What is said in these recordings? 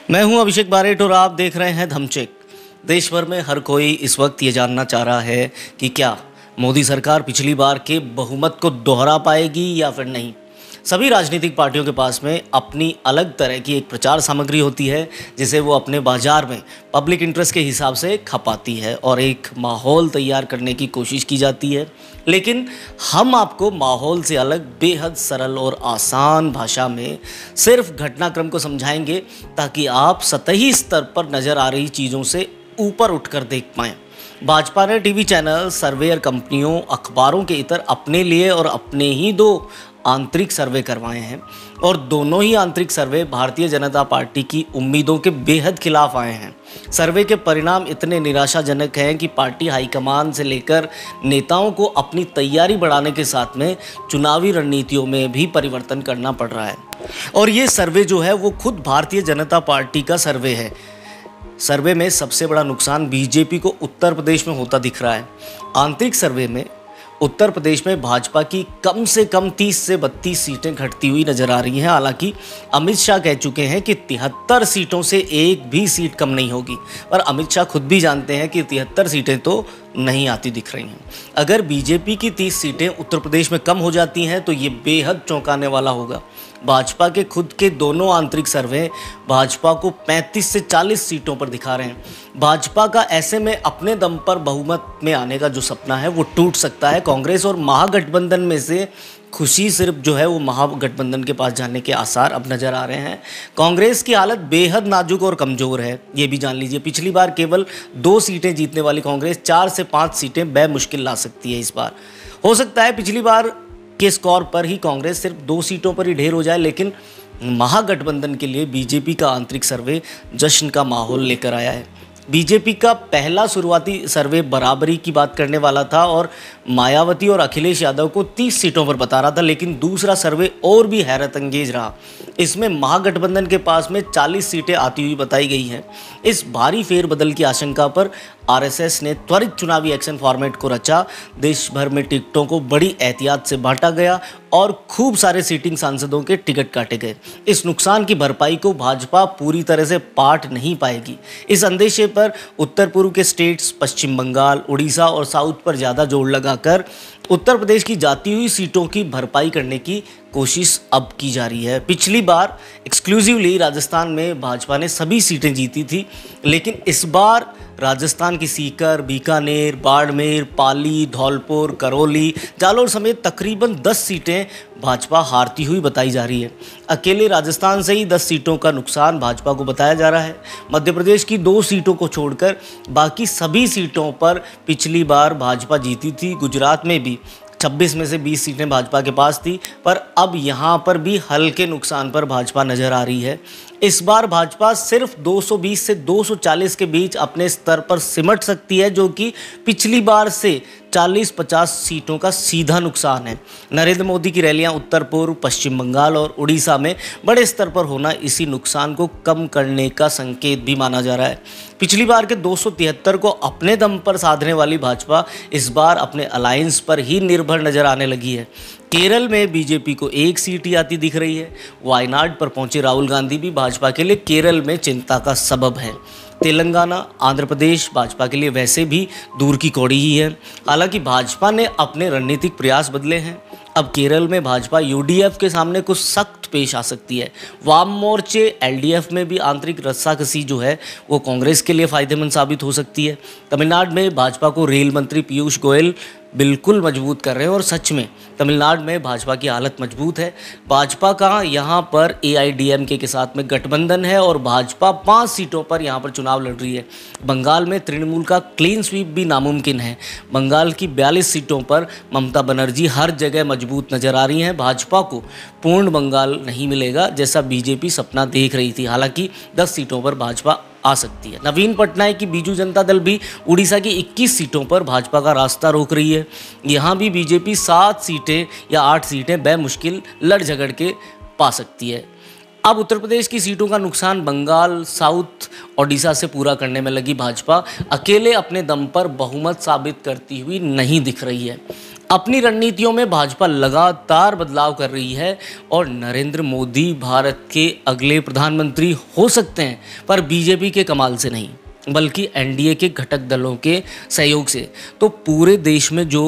मैं हूं अभिषेक बारेट और आप देख रहे हैं धमचेक। देश भर में हर कोई इस वक्त ये जानना चाह रहा है कि क्या मोदी सरकार पिछली बार के बहुमत को दोहरा पाएगी या फिर नहीं। सभी राजनीतिक पार्टियों के पास में अपनी अलग तरह की एक प्रचार सामग्री होती है जिसे वो अपने बाजार में पब्लिक इंटरेस्ट के हिसाब से खपाती है और एक माहौल तैयार करने की कोशिश की जाती है। लेकिन हम आपको माहौल से अलग बेहद सरल और आसान भाषा में सिर्फ घटनाक्रम को समझाएंगे ताकि आप सतही स्तर पर नज़र आ रही चीज़ों से ऊपर उठकर देख पाएँ। भाजपा ने टीवी चैनल, सर्वेयर कंपनियों, अखबारों के इतर अपने लिए और अपने ही दो आंतरिक सर्वे करवाए हैं और दोनों ही आंतरिक सर्वे भारतीय जनता पार्टी की उम्मीदों के बेहद खिलाफ आए हैं। सर्वे के परिणाम इतने निराशाजनक हैं कि पार्टी हाईकमान से लेकर नेताओं को अपनी तैयारी बढ़ाने के साथ में चुनावी रणनीतियों में भी परिवर्तन करना पड़ रहा है। और ये सर्वे जो है वो खुद भारतीय जनता पार्टी का सर्वे है। सर्वे में सबसे बड़ा नुकसान बीजेपी को उत्तर प्रदेश में होता दिख रहा है। आंतरिक सर्वे में उत्तर प्रदेश में भाजपा की कम से कम 30 से 32 सीटें घटती हुई नजर आ रही हैं। हालांकि अमित शाह कह चुके हैं कि 73 सीटों से एक भी सीट कम नहीं होगी, पर अमित शाह खुद भी जानते हैं कि 73 सीटें तो नहीं आती दिख रही हैं। अगर बीजेपी की 30 सीटें उत्तर प्रदेश में कम हो जाती हैं तो ये बेहद चौंकाने वाला होगा। भाजपा के खुद के दोनों आंतरिक सर्वे भाजपा को 35 से 40 सीटों पर दिखा रहे हैं। भाजपा का ऐसे में अपने दम पर बहुमत में आने का जो सपना है वो टूट सकता है। कांग्रेस और महागठबंधन में से खुशी सिर्फ जो है वो महागठबंधन के पास जाने के आसार अब नज़र आ रहे हैं। कांग्रेस की हालत बेहद नाजुक और कमज़ोर है, ये भी जान लीजिए। पिछली बार केवल 2 सीटें जीतने वाली कांग्रेस 4 से 5 सीटें बेमुश्किल ला सकती है। इस बार हो सकता है पिछली बार के स्कोर पर ही कांग्रेस सिर्फ 2 सीटों पर ही ढेर हो जाए, लेकिन महागठबंधन के लिए बीजेपी का आंतरिक सर्वे जश्न का माहौल लेकर आया है। बीजेपी का पहला शुरुआती सर्वे बराबरी की बात करने वाला था और मायावती और अखिलेश यादव को 30 सीटों पर बता रहा था, लेकिन दूसरा सर्वे और भी हैरत अंगेज रहा। इसमें महागठबंधन के पास में 40 सीटें आती हुई बताई गई हैं। इस भारी फेरबदल की आशंका पर आरएसएस ने त्वरित चुनावी एक्शन फॉर्मेट को रचा। देश भर में टिकटों को बड़ी एहतियात से बांटा गया और खूब सारे सीटिंग सांसदों के टिकट काटे गए। इस नुकसान की भरपाई को भाजपा पूरी तरह से पाट नहीं पाएगी। इस अंदेशे पर उत्तर पूर्व के स्टेट्स, पश्चिम बंगाल, उड़ीसा और साउथ पर ज़्यादा जोर लगाकर उत्तर प्रदेश की जाती हुई सीटों की भरपाई करने की कोशिश अब की जा रही है। पिछली बार एक्सक्लूसिवली राजस्थान में भाजपा ने सभी सीटें जीती थी, लेकिन इस बार राजस्थान की सीकर, बीकानेर, बाड़मेर, पाली, धौलपुर, करौली, जालौर समेत तकरीबन 10 सीटें भाजपा हारती हुई बताई जा रही है। अकेले राजस्थान से ही 10 सीटों का नुकसान भाजपा को बताया जा रहा है। मध्य प्रदेश की 2 सीटों को छोड़कर बाकी सभी सीटों पर पिछली बार भाजपा जीती थी। गुजरात में भी 26 में से 20 सीटें भाजपा के पास थी, पर अब यहाँ पर भी हल्के नुकसान पर भाजपा नजर आ रही है। इस बार भाजपा सिर्फ 220 से 240 के बीच अपने स्तर पर सिमट सकती है, जो कि पिछली बार से 40-50 सीटों का सीधा नुकसान है। नरेंद्र मोदी की रैलियां उत्तर पूर्व, पश्चिम बंगाल और उड़ीसा में बड़े स्तर पर होना इसी नुकसान को कम करने का संकेत भी माना जा रहा है। पिछली बार के 273 को अपने दम पर साधने वाली भाजपा इस बार अपने अलायंस पर ही निर्भर नजर आने लगी है। केरल में बीजेपी को 1 सीट ही आती दिख रही है। वायनाड पर पहुंचे राहुल गांधी भी भाजपा के लिए केरल में चिंता का सबब है। तेलंगाना, आंध्र प्रदेश भाजपा के लिए वैसे भी दूर की कौड़ी ही है। हालांकि भाजपा ने अपने रणनीतिक प्रयास बदले हैं। अब केरल में भाजपा यूडीएफ के सामने कुछ सख्त पेश आ सकती है। वाम मोर्चे एलडीएफ में भी आंतरिक रस्साकसी जो है वो कांग्रेस के लिए फायदेमंद साबित हो सकती है। तमिलनाडु में भाजपा को रेल मंत्री पीयूष गोयल बिल्कुल मजबूत कर रहे हैं और सच में तमिलनाडु में भाजपा की हालत मजबूत है। भाजपा का यहाँ पर एआईडीएमके के साथ में गठबंधन है और भाजपा 5 सीटों पर यहाँ पर चुनाव लड़ रही है। बंगाल में तृणमूल का क्लीन स्वीप भी नामुमकिन है। बंगाल की 42 सीटों पर ममता बनर्जी हर जगह मजबूत नजर आ रही हैं। भाजपा को पूर्ण बंगाल नहीं मिलेगा जैसा बीजेपी सपना देख रही थी। हालांकि 10 सीटों पर भाजपा आ सकती है। नवीन पटनायक की बीजू जनता दल भी उड़ीसा की 21 सीटों पर भाजपा का रास्ता रोक रही है। यहाँ भी बीजेपी 7 सीटें या 8 सीटें बेमुश्किल लड़ झगड़ के पा सकती है। अब उत्तर प्रदेश की सीटों का नुकसान बंगाल, साउथ, ओडिशा से पूरा करने में लगी भाजपा अकेले अपने दम पर बहुमत साबित करती हुई नहीं दिख रही है। अपनी रणनीतियों में भाजपा लगातार बदलाव कर रही है और नरेंद्र मोदी भारत के अगले प्रधानमंत्री हो सकते हैं, पर बीजेपी के कमाल से नहीं, बल्कि एनडीए के घटक दलों के सहयोग से। तो पूरे देश में जो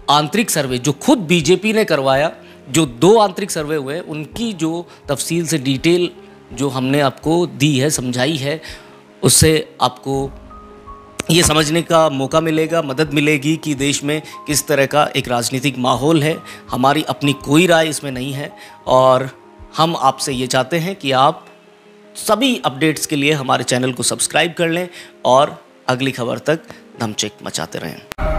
आंतरिक सर्वे जो खुद बीजेपी ने करवाया, जो 2 आंतरिक सर्वे हुए, उनकी जो तफसील से डिटेल जो हमने आपको दी है, समझाई है, उससे आपको ये समझने का मौका मिलेगा, मदद मिलेगी कि देश में किस तरह का एक राजनीतिक माहौल है। हमारी अपनी कोई राय इसमें नहीं है और हम आपसे ये चाहते हैं कि आप सभी अपडेट्स के लिए हमारे चैनल को सब्सक्राइब कर लें और अगली खबर तक धमचेक मचाते रहें।